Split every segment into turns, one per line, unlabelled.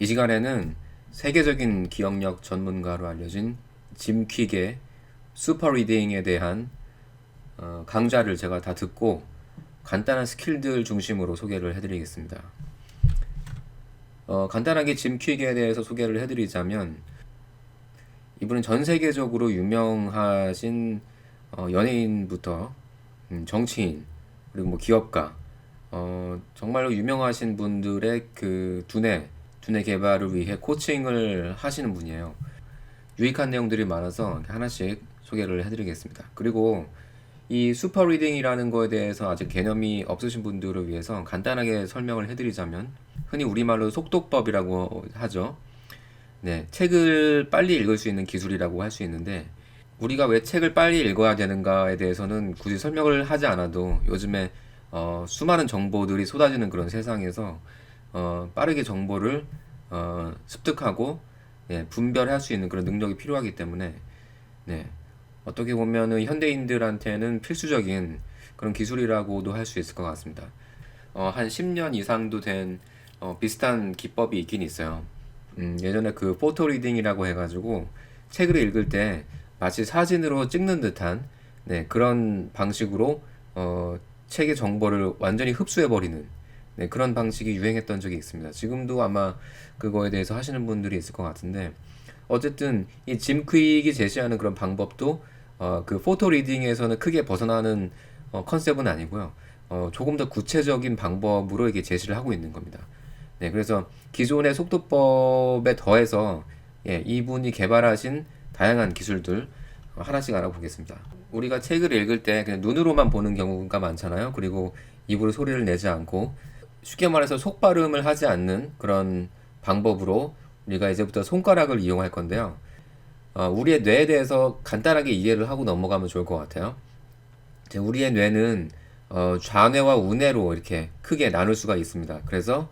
이 시간에는 세계적인 기억력 전문가로 알려진 짐 퀵의 슈퍼 리딩에 대한 강좌를 제가 다 듣고 간단한 스킬들 중심으로 소개를 해드리겠습니다. 간단하게 짐 퀵에 대해서 소개를 해드리자면, 이분은 전 세계적으로 유명하신 연예인부터 정치인, 그리고 뭐 기업가, 정말로 유명하신 분들의 그 두뇌 개발을 위해 코칭을 하시는 분이에요. 유익한 내용들이 많아서 하나씩 소개를 해드리겠습니다. 그리고 이 슈퍼 리딩이라는 거에 대해서 아직 개념이 없으신 분들을 위해서 간단하게 설명을 해드리자면, 흔히 우리말로 속독법이라고 하죠. 네, 책을 빨리 읽을 수 있는 기술이라고 할 수 있는데, 우리가 왜 책을 빨리 읽어야 되는가에 대해서는 굳이 설명을 하지 않아도 요즘에 수많은 정보들이 쏟아지는 그런 세상에서 빠르게 정보를 습득하고, 예, 분별할 수 있는 그런 능력이 필요하기 때문에, 네, 어떻게 보면은 현대인들한테는 필수적인 그런 기술이라고도 할 수 있을 것 같습니다. 한 10년 이상도 된 비슷한 기법이 있긴 있어요. 예전에 그 포토 리딩이라고 해가지고 책을 읽을 때 마치 사진으로 찍는 듯한, 네, 그런 방식으로 책의 정보를 완전히 흡수해버리는, 네, 그런 방식이 유행했던 적이 있습니다. 지금도 아마 그거에 대해서 하시는 분들이 있을 것 같은데, 어쨌든 이 짐 퀵이 제시하는 그런 방법도 그 포토 리딩에서는 크게 벗어나는 컨셉은 아니고요. 조금 더 구체적인 방법으로 이게 제시를 하고 있는 겁니다. 네, 그래서 기존의 속도법에 더해서, 예, 이분이 개발하신 다양한 기술들 하나씩 알아보겠습니다. 우리가 책을 읽을 때 그냥 눈으로만 보는 경우가 많잖아요. 그리고 입으로 소리를 내지 않고, 쉽게 말해서 속발음을 하지 않는 그런 방법으로 우리가 이제부터 손가락을 이용할 건데요. 우리의 뇌에 대해서 간단하게 이해를 하고 넘어가면 좋을 것 같아요. 이제 우리의 뇌는 좌뇌와 우뇌로 이렇게 크게 나눌 수가 있습니다. 그래서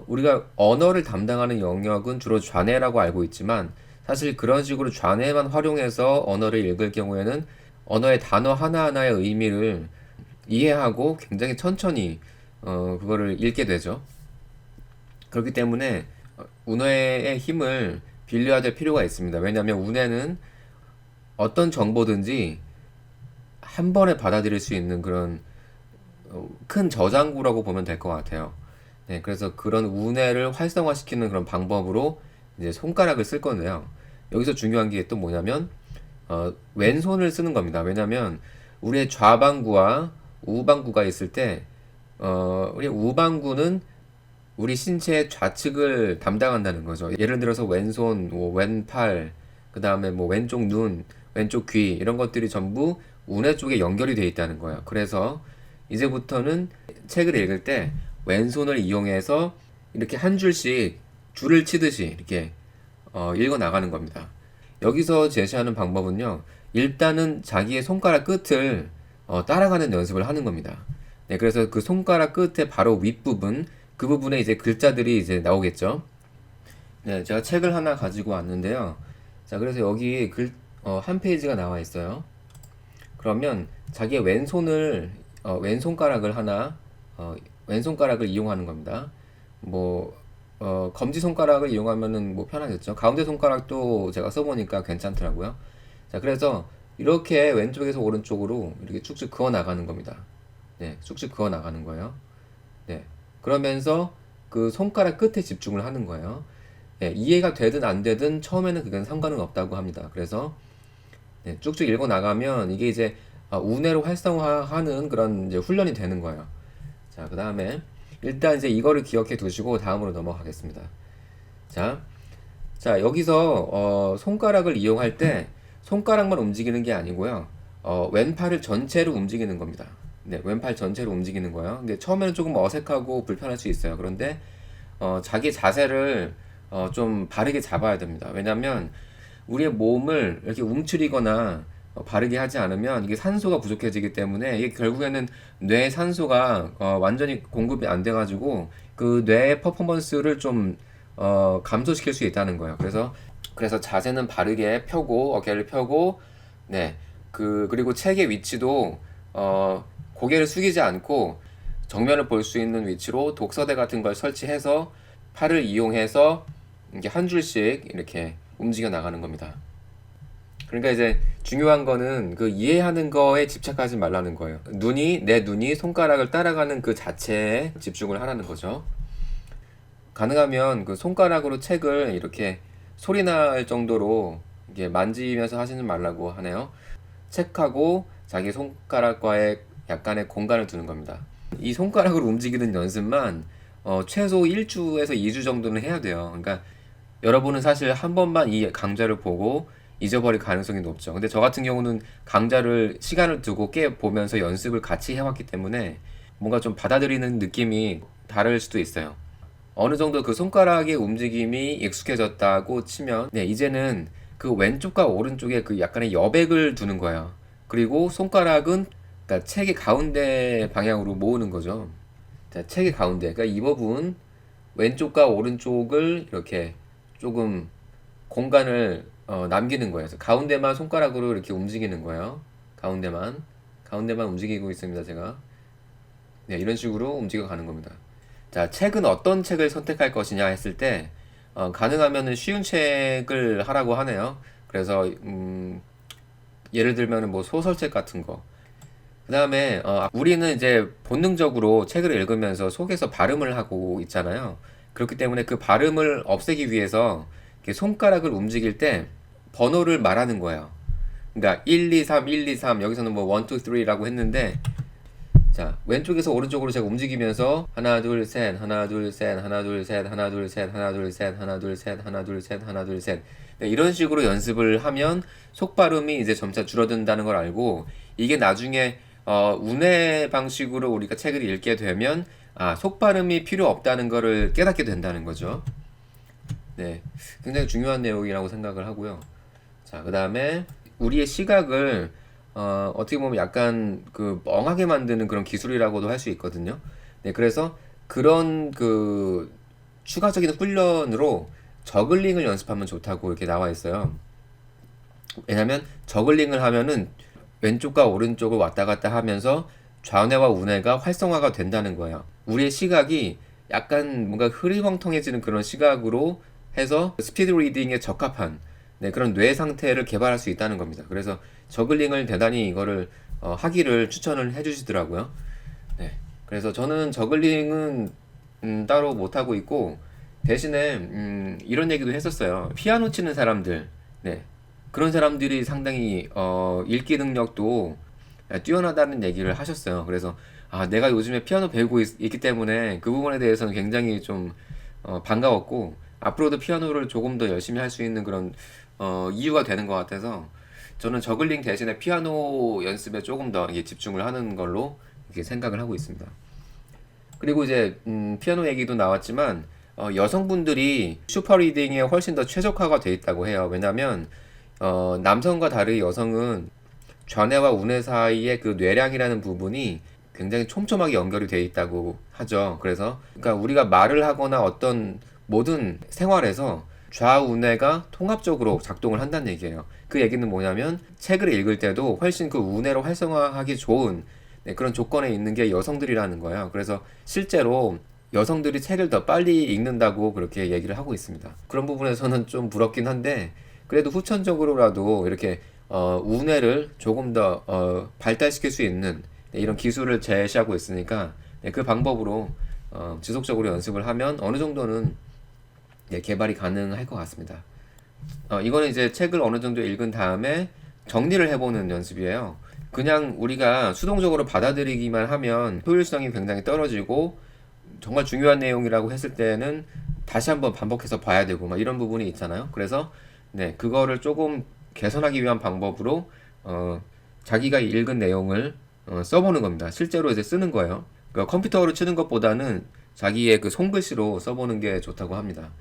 우리가 언어를 담당하는 영역은 주로 좌뇌라고 알고 있지만, 사실 그런 식으로 좌뇌만 활용해서 언어를 읽을 경우에는 언어의 단어 하나하나의 의미를 이해하고 굉장히 천천히 그거를 읽게 되죠. 그렇기 때문에 우뇌의 힘을 빌려야 될 필요가 있습니다. 왜냐하면 우뇌는 어떤 정보든지 한 번에 받아들일 수 있는 그런 큰 저장고라고 보면 될 것 같아요. 네, 그래서 그런 우뇌를 활성화시키는 그런 방법으로 이제 손가락을 쓸 건데요. 여기서 중요한 게 또 뭐냐면 왼손을 쓰는 겁니다. 왜냐하면 우리의 좌방구와 우방구가 있을 때 우리 우방구는 우리 신체의 좌측을 담당한다는 거죠. 예를 들어서 왼손, 뭐 왼팔, 그 다음에 뭐 왼쪽 눈, 왼쪽 귀, 이런 것들이 전부 우뇌 쪽에 연결이 되어 있다는 거예요. 그래서 이제부터는 책을 읽을 때 왼손을 이용해서 이렇게 한 줄씩 줄을 치듯이 이렇게 읽어 나가는 겁니다. 여기서 제시하는 방법은요, 일단은 자기의 손가락 끝을 따라가는 연습을 하는 겁니다. 네, 그래서 그 손가락 끝에 바로 윗부분, 그 부분에 이제 글자들이 이제 나오겠죠. 네, 제가 책을 하나 가지고 왔는데요. 자, 그래서 여기 한 페이지가 나와 있어요. 그러면 자기의 왼손가락을 하나, 왼손가락을 이용하는 겁니다. 뭐, 검지손가락을 이용하면은 뭐 편하겠죠. 가운데 손가락도 제가 써보니까 괜찮더라고요. 자, 그래서 이렇게 왼쪽에서 오른쪽으로 이렇게 쭉쭉 그어 나가는 겁니다. 네, 쭉쭉 그어 나가는 거예요. 네. 그러면서 그 손가락 끝에 집중을 하는 거예요. 네, 이해가 되든 안 되든 처음에는 그건 상관은 없다고 합니다. 그래서 네, 쭉쭉 읽어 나가면 이게 이제 우뇌로 활성화하는 그런 이제 훈련이 되는 거예요. 자, 그 다음에 일단 이제 이거를 기억해 두시고 다음으로 넘어가겠습니다. 자, 여기서 손가락을 이용할 때 손가락만 움직이는 게 아니고요. 왼팔을 전체로 움직이는 겁니다. 네, 왼팔 전체로 움직이는 거예요. 근데 처음에는 조금 어색하고 불편할 수 있어요. 그런데 자기 자세를 좀 바르게 잡아야 됩니다. 왜냐하면 우리의 몸을 이렇게 움츠리거나 바르게 하지 않으면 이게 산소가 부족해지기 때문에, 이게 결국에는 뇌 산소가 완전히 공급이 안 돼가지고 그 뇌의 퍼포먼스를 좀 감소시킬 수 있다는 거예요. 그래서 자세는 바르게 펴고, 어깨를 펴고, 네, 그리고 책의 위치도 고개를 숙이지 않고 정면을 볼 수 있는 위치로 독서대 같은 걸 설치해서 팔을 이용해서 이렇게 한 줄씩 이렇게 움직여 나가는 겁니다. 그러니까 이제 중요한 거는 그 이해하는 거에 집착하지 말라는 거예요. 내 눈이 손가락을 따라가는 그 자체에 집중을 하라는 거죠. 가능하면 그 손가락으로 책을 이렇게 소리 날 정도로 이게 만지면서 하시지 말라고 하네요. 책하고 자기 손가락과의 약간의 공간을 두는 겁니다. 이 손가락으로 움직이는 연습만 최소 1주에서 2주 정도는 해야 돼요. 그러니까 여러분은 사실 한 번만 이 강좌를 보고 잊어버릴 가능성이 높죠. 근데 저 같은 경우는 강좌를 시간을 두고 꽤 보면서 연습을 같이 해왔기 때문에 뭔가 좀 받아들이는 느낌이 다를 수도 있어요. 어느 정도 그 손가락의 움직임이 익숙해졌다고 치면, 네, 이제는 그 왼쪽과 오른쪽에 그 약간의 여백을 두는 거예요. 그리고 손가락은 그러니까 책의 가운데 방향으로 모으는 거죠. 자, 책의 가운데. 그러니까 이 부분 왼쪽과 오른쪽을 이렇게 조금 공간을 남기는 거예요. 그래서 가운데만 손가락으로 이렇게 움직이는 거예요. 가운데만 움직이고 있습니다, 제가. 네, 이런 식으로 움직여 가는 겁니다. 자, 책은 어떤 책을 선택할 것이냐 했을 때, 가능하면은 쉬운 책을 하라고 하네요. 그래서, 예를 들면은 뭐 소설책 같은 거. 그 다음에, 우리는 이제 본능적으로 책을 읽으면서 속에서 발음을 하고 있잖아요. 그렇기 때문에 그 발음을 없애기 위해서 이렇게 손가락을 움직일 때 번호를 말하는 거예요. 그러니까 1, 2, 3, 1, 2, 3, 여기서는 뭐 1, 2, 3라고 했는데, 자, 왼쪽에서 오른쪽으로 제가 움직이면서 하나 둘 셋, 하나 둘 셋, 하나 둘 셋, 하나 둘 셋, 하나 둘 셋, 하나 둘 셋, 하나 둘 셋, 하나 둘 셋. 네, 이런 식으로 연습을 하면 속발음이 이제 점차 줄어든다는 걸 알고, 이게 나중에 운의 방식으로 우리가 책을 읽게 되면 속발음이 필요 없다는 거를 깨닫게 된다는 거죠. 네, 굉장히 중요한 내용이라고 생각을 하고요. 자, 그 다음에 우리의 시각을 어떻게 보면 약간 그 멍하게 만드는 그런 기술이라고도 할 수 있거든요. 네, 그래서 그런 그 추가적인 훈련으로 저글링을 연습하면 좋다고 이렇게 나와 있어요. 왜냐면 저글링을 하면은 왼쪽과 오른쪽을 왔다 갔다 하면서 좌뇌와 우뇌가 활성화가 된다는 거예요. 우리의 시각이 약간 뭔가 흐리멍텅해지는 그런 시각으로 해서 스피드 리딩에 적합한 그런 뇌 상태를 개발할 수 있다는 겁니다. 그래서 저글링을 대단히 이거를 하기를 추천을 해주시더라고요. 네, 그래서 저는 저글링은 따로 못 하고 있고 대신에 이런 얘기도 했었어요. 피아노 치는 사람들, 네, 그런 사람들이 상당히 읽기 능력도 뛰어나다는 얘기를 하셨어요. 그래서 내가 요즘에 피아노 배우고 있기 때문에 그 부분에 대해서는 굉장히 좀 반가웠고 앞으로도 피아노를 조금 더 열심히 할 수 있는 그런 이유가 되는 것 같아서 저는 저글링 대신에 피아노 연습에 조금 더 집중을 하는 걸로 이렇게 생각을 하고 있습니다. 그리고 이제 피아노 얘기도 나왔지만 여성분들이 슈퍼 리딩에 훨씬 더 최적화가 돼 있다고 해요. 왜냐하면 남성과 다르게 여성은 좌뇌와 우뇌 사이의 그 뇌량이라는 부분이 굉장히 촘촘하게 연결이 돼 있다고 하죠. 그래서 그러니까 우리가 말을 하거나 어떤 모든 생활에서 좌우뇌가 통합적으로 작동을 한다는 얘기예요. 그 얘기는 뭐냐면 책을 읽을 때도 훨씬 그 우뇌로 활성화하기 좋은 그런 조건에 있는 게 여성들이라는 거예요. 그래서 실제로 여성들이 책을 더 빨리 읽는다고 그렇게 얘기를 하고 있습니다. 그런 부분에서는 좀 부럽긴 한데 그래도 후천적으로라도 이렇게 우뇌를 조금 더 발달시킬 수 있는 이런 기술을 제시하고 있으니까 그 방법으로 지속적으로 연습을 하면 어느 정도는 개발이 가능할 것 같습니다. 이거는 이제 책을 어느 정도 읽은 다음에 정리를 해보는 연습이에요. 그냥 우리가 수동적으로 받아들이기만 하면 효율성이 굉장히 떨어지고 정말 중요한 내용이라고 했을 때는 다시 한번 반복해서 봐야 되고 막 이런 부분이 있잖아요. 그래서 그거를 조금 개선하기 위한 방법으로 자기가 읽은 내용을 써보는 겁니다. 실제로 이제 쓰는 거예요. 그러니까 컴퓨터로 치는 것보다는 자기의 그 손글씨로 써보는 게 좋다고 합니다.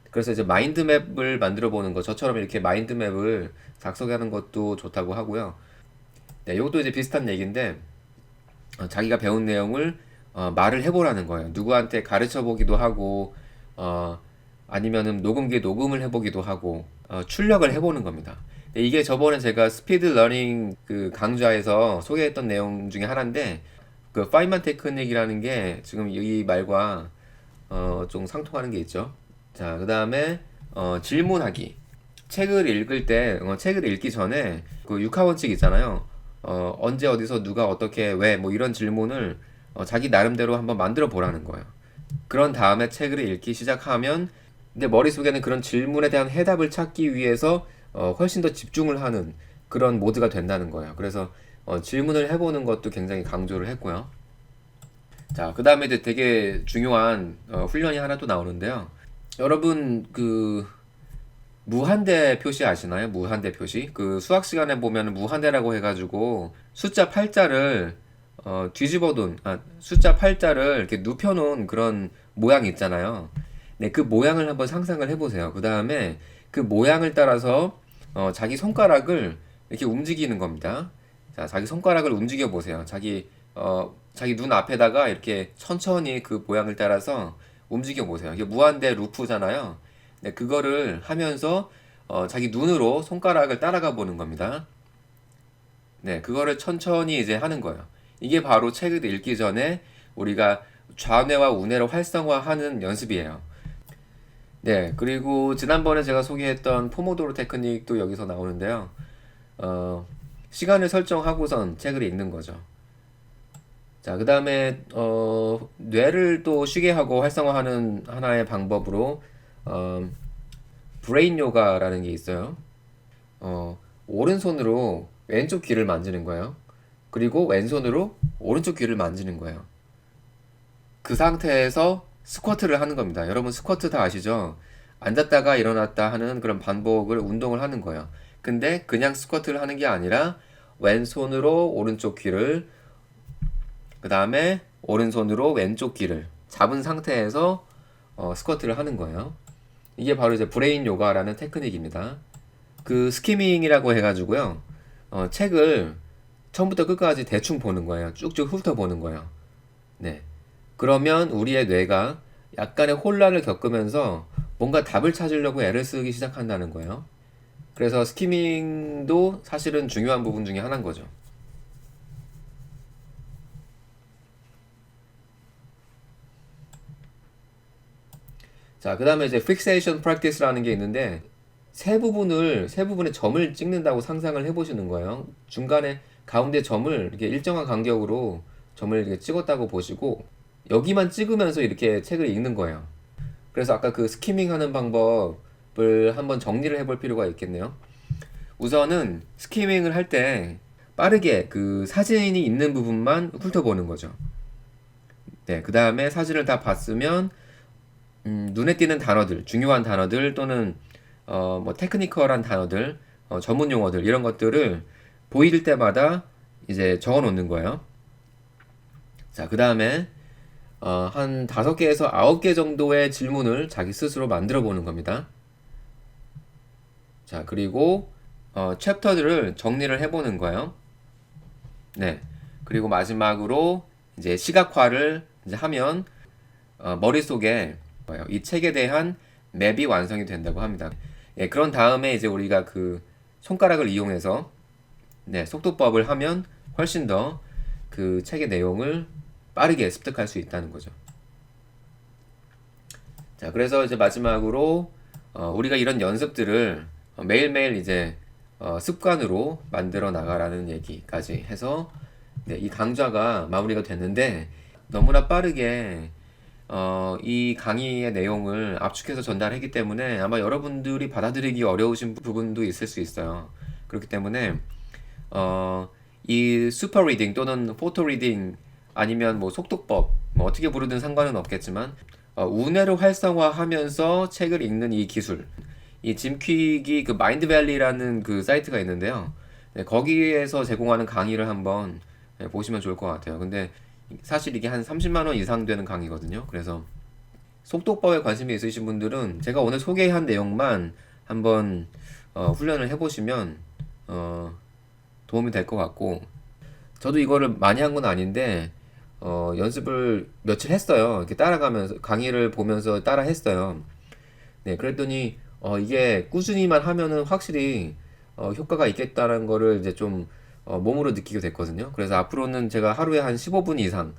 그래서 이제 마인드맵을 만들어 보는 거, 저처럼 이렇게 마인드맵을 작성하는 것도 좋다고 하고요. 네, 이것도 이제 비슷한 얘기인데 자기가 배운 내용을 말을 해보라는 거예요. 누구한테 가르쳐 보기도 하고 아니면은 녹음기에 녹음을 해보기도 하고 출력을 해보는 겁니다. 이게 저번에 제가 스피드 러닝 그 강좌에서 소개했던 내용 중에 하나인데 그 파인만 테크닉이라는 게 지금 이 말과 좀 상통하는 게 있죠. 자, 그 다음에 질문하기. 책을 읽을 때, 책을 읽기 전에 그 육하원칙 있잖아요. 언제 어디서 누가 어떻게 왜 뭐 이런 질문을 자기 나름대로 한번 만들어 보라는 거예요. 그런 다음에 책을 읽기 시작하면 내 머릿속에는 그런 질문에 대한 해답을 찾기 위해서 훨씬 더 집중을 하는 그런 모드가 된다는 거예요. 그래서 질문을 해보는 것도 굉장히 강조를 했고요. 자, 그 다음에 이제 되게 중요한 훈련이 하나 또 나오는데요. 여러분 그 무한대 표시 아시나요? 무한대 표시? 그 수학 시간에 보면 무한대라고 해가지고 숫자 8자를 숫자 8자를 이렇게 눕혀놓은 그런 모양이 있잖아요. 네, 그 모양을 한번 상상을 해보세요. 그 다음에 그 모양을 따라서 자기 손가락을 이렇게 움직이는 겁니다. 자, 자기 손가락을 움직여 보세요. 자기 눈 앞에다가 이렇게 천천히 그 모양을 따라서 움직여 보세요. 이게 무한대 루프잖아요. 네, 그거를 하면서 자기 눈으로 손가락을 따라가 보는 겁니다. 네, 그거를 천천히 이제 하는 거예요. 이게 바로 책을 읽기 전에 우리가 좌뇌와 우뇌를 활성화하는 연습이에요. 네, 그리고 지난번에 제가 소개했던 포모도로 테크닉도 여기서 나오는데요. 시간을 설정하고선 책을 읽는 거죠. 자, 그 다음에 뇌를 또 쉬게 하고 활성화하는 하나의 방법으로 브레인 요가라는 게 있어요. 오른손으로 왼쪽 귀를 만지는 거예요. 그리고 왼손으로 오른쪽 귀를 만지는 거예요. 그 상태에서 스쿼트를 하는 겁니다. 여러분 스쿼트 다 아시죠? 앉았다가 일어났다 하는 그런 반복을 운동을 하는 거예요. 근데 그냥 스쿼트를 하는 게 아니라 왼손으로 오른쪽 귀를 그 다음에 오른손으로 왼쪽 귀를 잡은 상태에서 스쿼트를 하는 거예요. 이게 바로 이제 브레인 요가라는 테크닉입니다. 그 스키밍이라고 해가지고요. 책을 처음부터 끝까지 대충 보는 거예요. 쭉쭉 훑어보는 거예요. 네. 그러면 우리의 뇌가 약간의 혼란을 겪으면서 뭔가 답을 찾으려고 애를 쓰기 시작한다는 거예요. 그래서 스키밍도 사실은 중요한 부분 중에 하나인 거죠. 자, 그 다음에 이제 fixation practice라는 게 있는데 세 부분의 점을 찍는다고 상상을 해보시는 거예요. 중간에 가운데 점을 이렇게 일정한 간격으로 점을 이렇게 찍었다고 보시고 여기만 찍으면서 이렇게 책을 읽는 거예요. 그래서 아까 그 스키밍 하는 방법을 한번 정리를 해볼 필요가 있겠네요. 우선은 스키밍을 할 때 빠르게 그 사진이 있는 부분만 훑어보는 거죠. 네, 그 다음에 사진을 다 봤으면 눈에 띄는 단어들, 중요한 단어들 또는 뭐 테크니컬한 단어들, 전문 용어들 이런 것들을 보일 때마다 이제 적어 놓는 거예요. 자, 그 다음에 한 5개에서 9개 정도의 질문을 자기 스스로 만들어 보는 겁니다. 자, 그리고 챕터들을 정리를 해보는 거예요. 네. 그리고 마지막으로 이제 시각화를 이제 하면 머릿속에 이 책에 대한 맵이 완성이 된다고 합니다. 예, 그런 다음에 이제 우리가 그 손가락을 이용해서 네, 속도법을 하면 훨씬 더 그 책의 내용을 빠르게 습득할 수 있다는 거죠. 자, 그래서 이제 마지막으로 우리가 이런 연습들을 매일매일 이제 습관으로 만들어 나가라는 얘기까지 해서 네, 이 강좌가 마무리가 됐는데 너무나 빠르게 이 강의의 내용을 압축해서 전달했기 때문에 아마 여러분들이 받아들이기 어려우신 부분도 있을 수 있어요. 그렇기 때문에 이 슈퍼 리딩 또는 포토 리딩 아니면 뭐 속독법 뭐 어떻게 부르든 상관은 없겠지만 우뇌를 활성화하면서 책을 읽는 이 기술 이 짐 퀵이 그 마인드밸리라는 그 사이트가 있는데요. 네, 거기에서 제공하는 강의를 한번 보시면 좋을 것 같아요. 근데 사실 이게 한 30만 원 이상 되는 강의거든요. 그래서 속독법에 관심이 있으신 분들은 제가 오늘 소개한 내용만 한번 훈련을 해보시면 도움이 될 것 같고 저도 이거를 많이 한 건 아닌데 연습을 며칠 했어요. 이렇게 따라가면서 강의를 보면서 따라 했어요. 네, 그랬더니 이게 꾸준히만 하면은 확실히 효과가 있겠다는 거를 이제 좀 몸으로 느끼게 됐거든요. 그래서 앞으로는 제가 하루에 한 15분 이상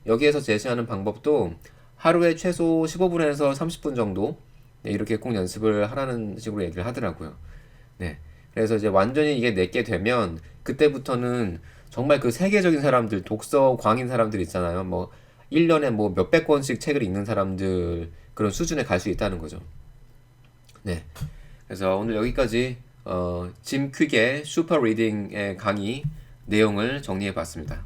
여기에서 제시하는 방법도 하루에 최소 15분에서 30분 정도 네, 이렇게 꼭 연습을 하라는 식으로 얘기를 하더라고요. 네. 그래서 이제 완전히 이게 내게 되면 그때부터는 정말 그 세계적인 사람들, 독서 광인 사람들 있잖아요. 뭐 1년에 뭐 몇백 권씩 책을 읽는 사람들 그런 수준에 갈 수 있다는 거죠. 네. 그래서 오늘 여기까지 짐 퀵의 슈퍼 리딩의 강의 내용을 정리해 봤습니다.